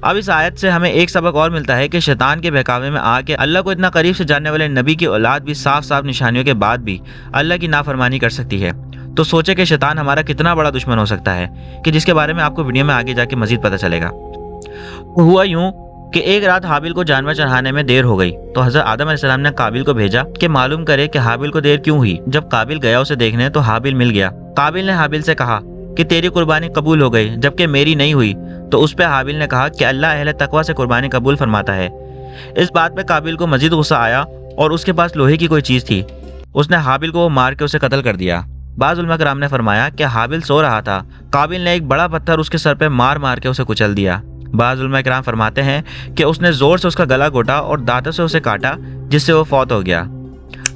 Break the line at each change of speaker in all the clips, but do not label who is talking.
اب اس آیت سے ہمیں ایک سبق اور ملتا ہے کہ شیطان کے بہکاوے میں آ کے اللہ کو اتنا قریب سے جاننے والے نبی کی اولاد بھی صاف صاف نشانیوں کے بعد بھی اللہ کی نافرمانی کر سکتی ہے۔ تو سوچے کہ شیطان ہمارا کتنا بڑا دشمن ہو سکتا ہے، کہ جس کے بارے میں آپ کو ویڈیو میں آگے جا کے مزید پتہ چلے گا۔ ہوا یوں کہ ایک رات حابیل کو جانور چڑھانے میں دیر ہو گئی، تو حضرت آدم علیہ السلام نے قابیل کو بھیجا کہ معلوم کرے کہ حابیل کو دیر کیوں ہوئی۔ جب قابیل گیا اسے دیکھنے تو حابیل مل گیا۔ قابیل نے حابیل سے کہا کہ تیری قربانی قبول ہو گئی جبکہ میری نہیں ہوئی، تو اس پہ حابیل نے کہا کہ اللہ اہل تقوی سے قربانی قبول فرماتا ہے۔ اس بات پہ قابیل کو مزید غصہ آیا اور اس کے پاس لوہے کی کوئی چیز تھی، اس نے حابیل کو مار کے اسے قتل کر دیا۔ بعض علماء کرام نے فرمایا کہ حابیل سو رہا تھا، قابیل نے ایک بڑا پتھر اس کے سر پہ مار مار کے اسے کچل دیا۔ بعض علماء کرام فرماتے ہیں کہ اس نے زور سے اس کا گلا گھوٹا اور دانتوں سے اسے کاٹا، جس سے وہ فوت ہو گیا۔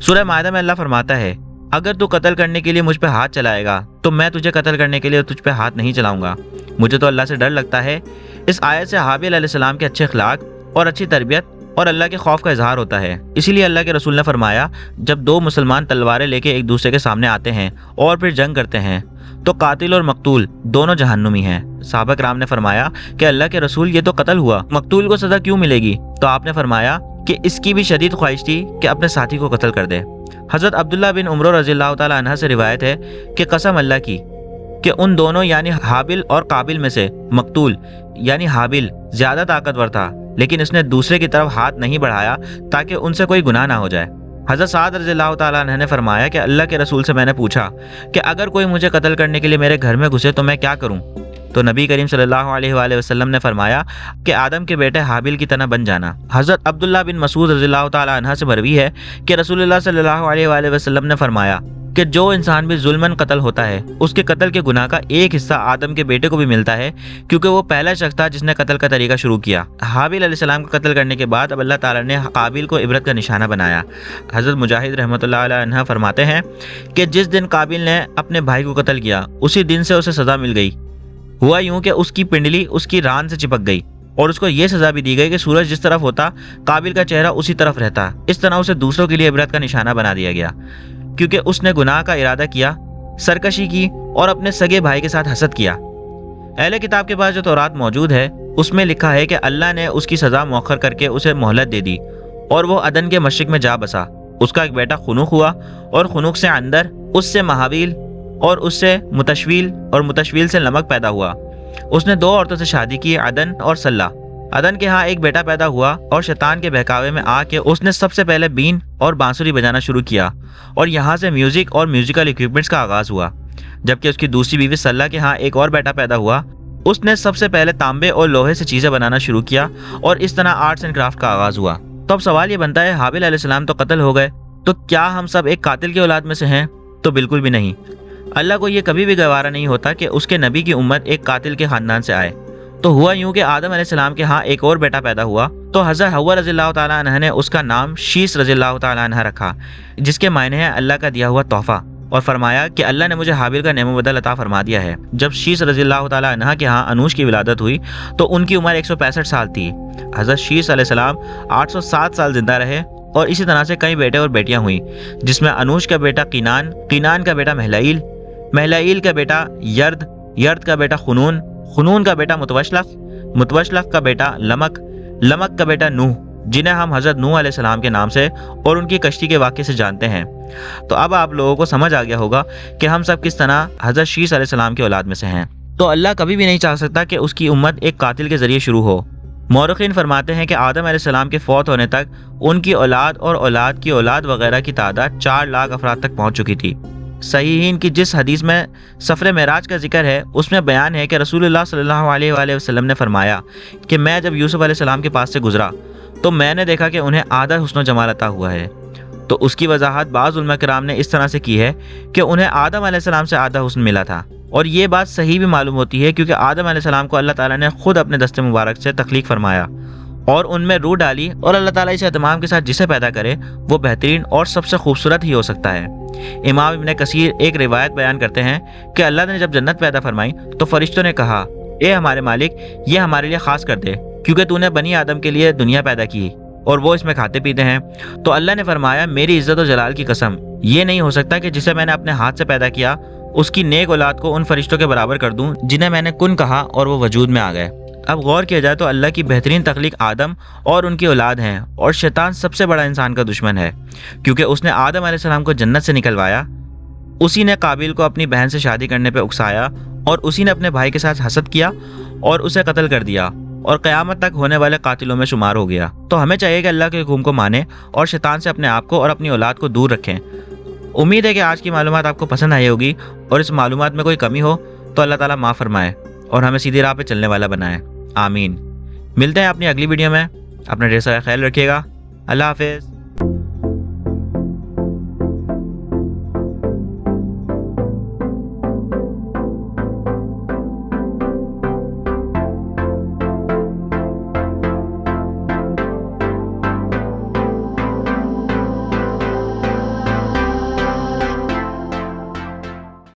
سورہ مائدہ میں اللہ فرماتا ہے، اگر تو قتل کرنے کے لیے مجھ پہ ہاتھ چلائے گا تو میں تجھے قتل کرنے کے لیے تجھ پہ ہاتھ نہیں چلاؤں گا، مجھے تو اللہ سے ڈر لگتا ہے۔ اس آیت سے حابیل علیہ السلام کے اچھے اخلاق اور اچھی تربیت اور اللہ کے خوف کا اظہار ہوتا ہے۔ اسی لیے اللہ کے رسول نے فرمایا، جب دو مسلمان تلواریں لے کے ایک دوسرے کے سامنے آتے ہیں اور پھر جنگ کرتے ہیں تو قاتل اور مقتول دونوں جہنمی ہیں۔ صحابہ کرام نے فرمایا کہ اللہ کے رسول، یہ تو قتل ہوا، مقتول کو سزا کیوں ملے گی؟ تو آپ نے فرمایا کہ اس کی بھی شدید خواہش تھی کہ اپنے ساتھی کو قتل کر دے۔ حضرت عبداللہ بن عمر رضی اللہ تعالی عنہ سے روایت ہے کہ قسم اللہ کی کہ ان دونوں یعنی حابیل اور قابیل میں سے مقتول یعنی حابیل زیادہ طاقتور تھا، لیکن اس نے دوسرے کی طرف ہاتھ نہیں بڑھایا تاکہ ان سے کوئی گناہ نہ ہو جائے۔ حضرت سعد رضی اللہ تعالیٰ عنہ نے فرمایا کہ اللہ کے رسول سے میں نے پوچھا کہ اگر کوئی مجھے قتل کرنے کے لیے میرے گھر میں گھسے تو میں کیا کروں؟ تو نبی کریم صلی اللہ علیہ وآلہ وسلم نے فرمایا کہ آدم کے بیٹے حابیل کی طرح بن جانا۔ حضرت عبداللہ بن مسعود رضی اللہ تعالیٰ عنہ سے مروی ہے کہ رسول اللہ صلی اللہ علیہ وآلہ وسلم نے فرمایا کہ جو انسان بھی ظلماً قتل ہوتا ہے اس کے قتل کے گناہ کا ایک حصہ آدم کے بیٹے کو بھی ملتا ہے، کیونکہ وہ پہلا شخص تھا جس نے قتل کا طریقہ شروع کیا۔ حابیل علیہ السلام کا قتل کرنے کے بعد اب اللہ تعالیٰ نے قابیل کو عبرت کا نشانہ بنایا۔ حضرت مجاہد رحمۃ اللہ علیہ عنہ فرماتے ہیں کہ جس دن قابیل نے اپنے بھائی کو قتل کیا اسی دن سے اسے سزا مل گئی۔ ہوا یوں کہ اس کی پنڈلی اس کی ران سے چپک گئی اور اس کو یہ سزا بھی دی گئی کہ سورج جس طرف ہوتا قابیل کا چہرہ اسی طرف رہتا۔ اس طرح اسے دوسروں کے لیے عبرت کا نشانہ بنا دیا گیا، کیونکہ اس نے گناہ کا ارادہ کیا، سرکشی کی اور اپنے سگے بھائی کے ساتھ حسد کیا۔ اہل کتاب کے پاس جو تورات موجود ہے اس میں لکھا ہے کہ اللہ نے اس کی سزا مؤخر کر کے اسے مہلت دے دی اور وہ عدن کے مشرق میں جا بسا۔ اس کا ایک بیٹا خنوخ ہوا اور خنوخ سے اندر، اس سے مہابیل اور اس سے متشویل اور متشویل سے لمک پیدا ہوا۔ اس نے دو عورتوں سے شادی کی، عدن اور سلہ۔ عدن کے ہاں ایک بیٹا پیدا ہوا اور شیطان کے بہکاوے میں آ کے اس نے سب سے پہلے بین اور بانسری بجانا شروع کیا اور یہاں سے میوزک اور میوزیکل ایکوپمنٹس کا آغاز ہوا۔ جبکہ اس کی دوسری بیوی سلہ کے ہاں ایک اور بیٹا پیدا ہوا، اس نے سب سے پہلے تانبے اور لوہے سے چیزیں بنانا شروع کیا اور اس طرح آرٹس اینڈ کرافٹ کا آغاز ہوا۔ تو اب سوال یہ بنتا ہے، حابیل علیہ السلام تو قتل ہو گئے، تو کیا ہم سب ایک قاتل کی اولاد میں سے ہیں؟ تو بالکل بھی نہیں۔ اللہ کو یہ کبھی بھی گوارا نہیں ہوتا کہ اس کے نبی کی امت ایک قاتل کے خاندان سے آئے۔ تو ہوا یوں کہ آدم علیہ السلام کے ہاں ایک اور بیٹا پیدا ہوا، تو حضرت حوا رضی اللہ تعالیٰ عنہ نے اس کا نام شیس رضی اللہ تعالیٰ عنہ رکھا، جس کے معنی ہے اللہ کا دیا ہوا تحفہ، اور فرمایا کہ اللہ نے مجھے حابیل کا نعم و بدل عطا فرما دیا ہے۔ جب شیس رضی اللہ تعالیٰ عنہ کے ہاں انوش کی ولادت ہوئی تو ان کی عمر 165 سال تھی۔ حضرت شیس علیہ السلام 807 سال زندہ رہے اور اسی طرح سے کئی بیٹے اور بیٹیاں ہوئیں، جس میں انوش کا بیٹا قینان، قینان کا بیٹا مہلائیل، مہلائیل کا بیٹا یرد، یرد کا بیٹا خنون، خنون کا بیٹا متوشلخ، متوشلخ کا بیٹا لمک، لمک کا بیٹا نوح، جنہیں ہم حضرت نوح علیہ السلام کے نام سے اور ان کی کشتی کے واقعے سے جانتے ہیں۔ تو اب آپ لوگوں کو سمجھ آ گیا ہوگا کہ ہم سب کس طرح حضرت شیس علیہ السلام کی اولاد میں سے ہیں۔ تو اللہ کبھی بھی نہیں چاہ سکتا کہ اس کی امت ایک قاتل کے ذریعے شروع ہو۔ مورخین فرماتے ہیں کہ آدم علیہ السلام کے فوت ہونے تک ان کی اولاد اور اولاد کی اولاد وغیرہ کی تعداد 4 لاکھ افراد تک پہنچ چکی تھی۔ صحیحین کی جس حدیث میں سفر معراج کا ذکر ہے اس میں بیان ہے کہ رسول اللہ صلی اللہ علیہ وآلہ وسلم نے فرمایا کہ میں جب یوسف علیہ السلام کے پاس سے گزرا تو میں نے دیکھا کہ انہیں آدھا حسن و جمال عطا ہوا ہے۔ تو اس کی وضاحت بعض علماء کرام نے اس طرح سے کی ہے کہ انہیں آدم علیہ السلام سے آدھا حسن ملا تھا، اور یہ بات صحیح بھی معلوم ہوتی ہے کیونکہ آدم علیہ السلام کو اللہ تعالیٰ نے خود اپنے دست مبارک سے تخلیق فرمایا اور ان میں روح ڈالی، اور اللہ تعالیٰ اسے اہتمام کے ساتھ جسے پیدا کرے وہ بہترین اور سب سے خوبصورت ہی ہو سکتا ہے۔ امام ابن کثیر ایک روایت بیان کرتے ہیں کہ اللہ نے جب جنت پیدا فرمائی تو فرشتوں نے کہا، اے ہمارے مالک، یہ ہمارے لیے خاص کر دے، کیونکہ تو نے بنی آدم کے لیے دنیا پیدا کی اور وہ اس میں کھاتے پیتے ہیں۔ تو اللہ نے فرمایا، میری عزت و جلال کی قسم، یہ نہیں ہو سکتا کہ جسے میں نے اپنے ہاتھ سے پیدا کیا اس کی نیک اولاد کو ان فرشتوں کے برابر کر دوں جنہیں میں نے کن کہا اور وہ وجود میں آ گئے۔ اب غور کیا جائے تو اللہ کی بہترین تخلیق آدم اور ان کی اولاد ہیں، اور شیطان سب سے بڑا انسان کا دشمن ہے، کیونکہ اس نے آدم علیہ السلام کو جنت سے نکلوایا، اسی نے قابیل کو اپنی بہن سے شادی کرنے پہ اکسایا، اور اسی نے اپنے بھائی کے ساتھ حسد کیا اور اسے قتل کر دیا، اور قیامت تک ہونے والے قاتلوں میں شمار ہو گیا۔ تو ہمیں چاہیے کہ اللہ کے حکم کو مانیں اور شیطان سے اپنے آپ کو اور اپنی اولاد کو دور رکھیں۔ امید ہے کہ آج کی معلومات آپ کو پسند آئی ہوگی، اور اس معلومات میں کوئی کمی ہو تو اللہ تعالیٰ معاف فرمائے اور ہمیں سیدھی راہ پہ چلنے والا بنائے، آمین۔ ملتے ہیں اپنی اگلی ویڈیو میں، اپنا ڈھیر سارا خیال رکھیے گا، اللہ حافظ۔